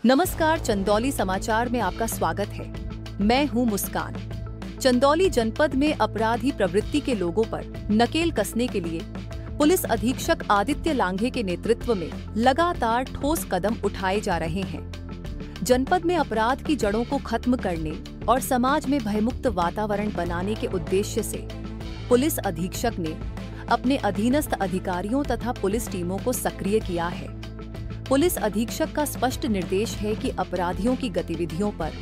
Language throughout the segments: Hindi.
नमस्कार, चंदौली समाचार में आपका स्वागत है। मैं हूं मुस्कान। चंदौली जनपद में अपराधी प्रवृत्ति के लोगों पर नकेल कसने के लिए पुलिस अधीक्षक आदित्य लांघे के नेतृत्व में लगातार ठोस कदम उठाए जा रहे हैं। जनपद में अपराध की जड़ों को खत्म करने और समाज में भयमुक्त वातावरण बनाने के उद्देश्य से पुलिस अधीक्षक ने अपने अधीनस्थ अधिकारियों तथा पुलिस टीमों को सक्रिय किया है। पुलिस अधीक्षक का स्पष्ट निर्देश है कि अपराधियों की गतिविधियों पर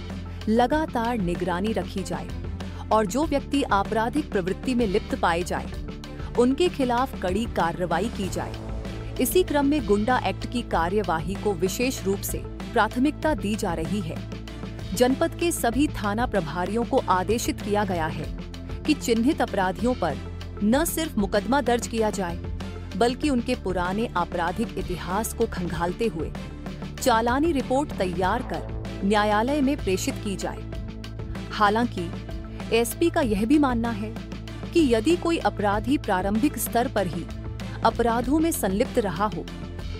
लगातार निगरानी रखी जाए और जो व्यक्ति आपराधिक प्रवृत्ति में लिप्त पाए जाए, उनके खिलाफ कड़ी कार्रवाई की जाए। इसी क्रम में गुंडा एक्ट की कार्यवाही को विशेष रूप से प्राथमिकता दी जा रही है। जनपद के सभी थाना प्रभारियों को आदेशित किया गया है कि चिन्हित अपराधियों पर न सिर्फ मुकदमा दर्ज किया जाए, बल्कि उनके पुराने आपराधिक इतिहास को खंगालते हुए चालानी रिपोर्ट तैयार कर न्यायालय में प्रेषित की जाए। हालांकि एसपी का यह भी मानना है कि यदि कोई अपराधी प्रारंभिक स्तर पर ही अपराधों में संलिप्त रहा हो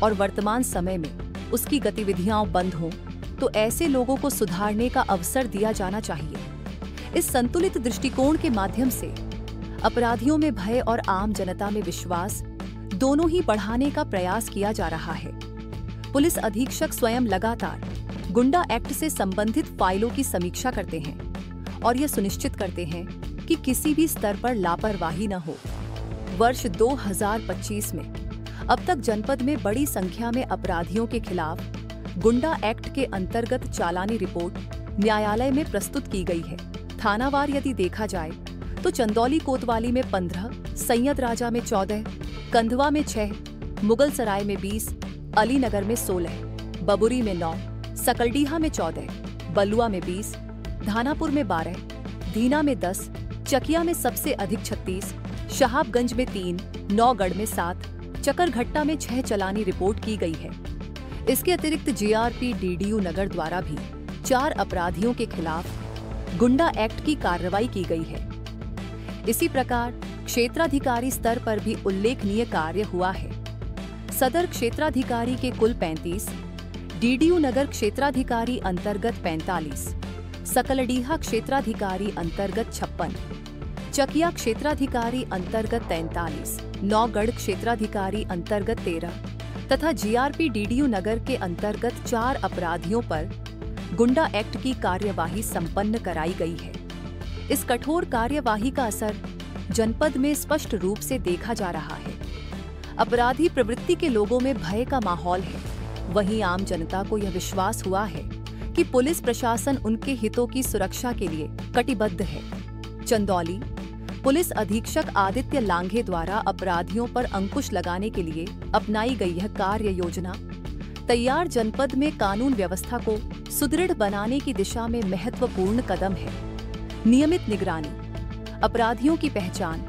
और वर्तमान समय में उसकी गतिविधियां बंद हों, तो ऐसे लोगों को सुधारने का अवसर दिया जाना चाहिए। इस संतुलित दृष्टिकोण के माध्यम से अपराधियों में भय और आम जनता में विश्वास दोनों ही बढ़ाने का प्रयास किया जा रहा है। पुलिस अधीक्षक स्वयं लगातार गुंडा एक्ट से संबंधित फाइलों की समीक्षा करते हैं और यह सुनिश्चित करते हैं कि किसी भी स्तर पर लापरवाही न हो। वर्ष 2025 में अब तक जनपद में बड़ी संख्या में अपराधियों के खिलाफ गुंडा एक्ट के अंतर्गत चालानी रिपोर्ट न्यायालय में प्रस्तुत की गई है। थानावार यदि देखा जाए तो चंदौली कोतवाली में 15, सैयद राजा में 14, कंधवा में 6, मुगल सराय में 20, अलीनगर में 16, बबुरी में 9, सकलडीहा में 14, बलुआ में 20, धानापुर में 12, धीना में 10, चकिया में सबसे अधिक 36, शहाबगंज में 3, नौगढ़ में 7, चकरघट्टा में 6 चालानी रिपोर्ट की गई है। इसके अतिरिक्त जीआरपी डीडीयू नगर द्वारा भी 4 अपराधियों के खिलाफ गुंडा एक्ट की कार्रवाई की गई है। इसी प्रकार क्षेत्राधिकारी स्तर पर भी उल्लेखनीय कार्य हुआ है। सदर क्षेत्राधिकारी के कुल 35, डीडीयू नगर क्षेत्राधिकारी अंतर्गत 45, सकलडीहा क्षेत्राधिकारी अंतर्गत 56, चकिया क्षेत्राधिकारी अंतर्गत 43, नौगढ़ क्षेत्राधिकारी अंतर्गत 13 तथा जीआरपी डीडीयू नगर के अंतर्गत 4 अपराधियों पर गुंडा एक्ट की कार्यवाही संपन्न कराई गई है। इस कठोर कार्यवाही का असर जनपद में स्पष्ट रूप से देखा जा रहा है। अपराधी प्रवृत्ति के लोगों में भय का माहौल है। वहीं आम जनता को यह विश्वास हुआ है कि पुलिस प्रशासन उनके हितों की सुरक्षा के लिए कटिबद्ध है। चंदौली पुलिस अधीक्षक आदित्य लांघे द्वारा अपराधियों पर अंकुश लगाने के लिए अपनाई गई यह कार्य योजना तैयार जनपद में कानून व्यवस्था को सुदृढ़ बनाने की दिशा में महत्वपूर्ण कदम है। नियमित निगरानी, अपराधियों की पहचान,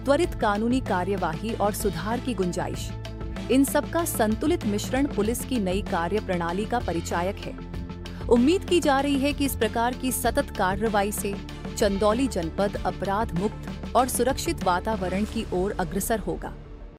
त्वरित कानूनी कार्यवाही और सुधार की गुंजाइश, इन सब का संतुलित मिश्रण पुलिस की नई कार्य प्रणाली का परिचायक है। उम्मीद की जा रही है कि इस प्रकार की सतत कार्रवाई से चंदौली जनपद अपराध मुक्त और सुरक्षित वातावरण की ओर अग्रसर होगा।